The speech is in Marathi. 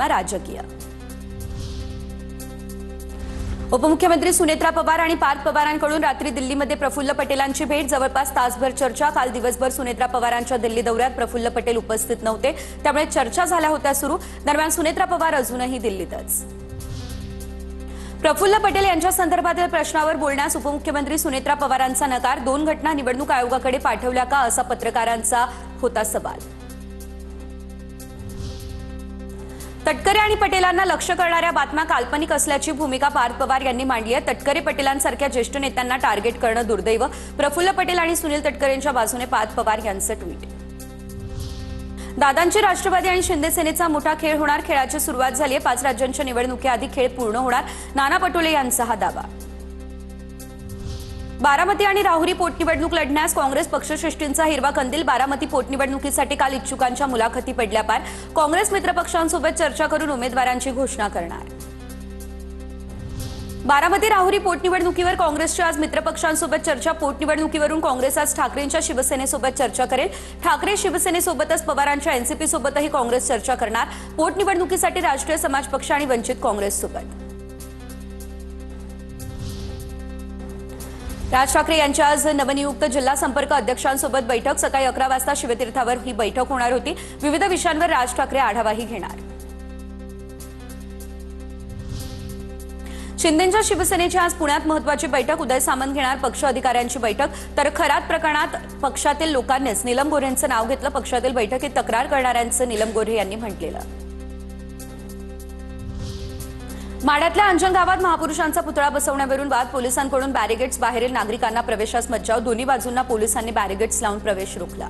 राजकीय उपमुख्यमंत्री सुनेत्रा पवार आणि पार्थ पवारांकडून रात्री दिल्लीमध्ये प्रफुल्ल पटेलांची भेट, जवळपास तासभर चर्चा। काल दिवसभर सुनेत्रा पवारांच्या दिल्ली दौऱ्यात प्रफुल्ल पटेल उपस्थित नव्हते, त्यामुळे चर्चा झाल्या होत्या सुरू। दरम्यान सुनेत्रा पवार अजूनही दिल्लीतच। प्रफुल्ल पटेल यांच्या संदर्भातील प्रश्नावर बोलण्यास उपमुख्यमंत्री सुनेत्रा पवारांचा नकार। 2 घटना निवडणूक आयोगाकडे पाठवल्या का, असा पत्रकारांचा होता सवाल। तटकरे आणि पटेलांना लक्ष्य करणाऱ्या बातम्या काल्पनिक असल्याची भूमिका पार्थ पवार यांनी मांडली आहे। तटकरे पटेलांसारख्या ज्येष्ठ नेत्यांना टार्गेट करणं दुर्दैव। प्रफुल्ल पटेल आणि सुनील तटकरेंच्या बाजूने पार्थ पवार यांचं ट्विट। दादांची राष्ट्रवादी आणि शिंदे सेनेचा मोठा खेळ होणार, खेळाची सुरुवात झाली आहे। 5 राज्यांच्या निवडणुकीआधी खेळ पूर्ण होणार, नाना पटोले यांचा हा दावा। बारामती आणि राहुरी पोटनिवडणूक लढण्यास काँग्रेस पक्षश्रेष्ठींचा हिरवा कंदील। बारामती पोटनिवडणुकीसाठी काल इच्छुकांच्या मुलाखती पडल्या पार। काँग्रेस मित्रपक्षांसोबत चर्चा करून उमेदवारांची घोषणा करणार। बारामती राहुरी पोटनिवडणुकीवर काँग्रेसची आज मित्रपक्षांसोबत चर्चा। पोटनिवडणुकीवरून काँग्रेस आज ठाकरेंच्या शिवसेनेसोबत चर्चा करेल। ठाकरे शिवसेनेसोबतच पवारांच्या एनसीपी सोबतही काँग्रेस चर्चा करणार। पोटनिवडणुकीसाठी राष्ट्रीय समाज पक्ष आणि वंचित काँग्रेससोबत। राज ठाकरे यांच्या आज नवनियुक्त जिल्हा संपर्क अध्यक्षांसोबत बैठक। सकाळी 11 वाजता शिवतीर्थावर ही बैठक होणार होती। विविध विषयांवर राज ठाकरे आढावाही घेणार। शिंदेंच्या शिवसेनेची आज पुण्यात महत्त्वाची बैठक। उदय सामंत घेणार पक्ष अधिकाऱ्यांची बैठक। तर खरात प्रकरणात पक्षातील लोकांनीच नीलम गोऱ्हेंचं नाव घेतलं। पक्षातील बैठकीत तक्रार करणाऱ्यांचं नीलम गोऱ्हे यांनी म्हटलेलं। माढ्यातल्या अंजन गावात महापुरुषांचा पुतळा बसवण्यावरून वाद। पोलिसांकडून बॅरिगेट्स, बाहेरील नागरिकांना प्रवेशास मज्जाव। दोन्ही बाजूंना पोलिसांनी बॅरिगेट्स लावून प्रवेश रोखला।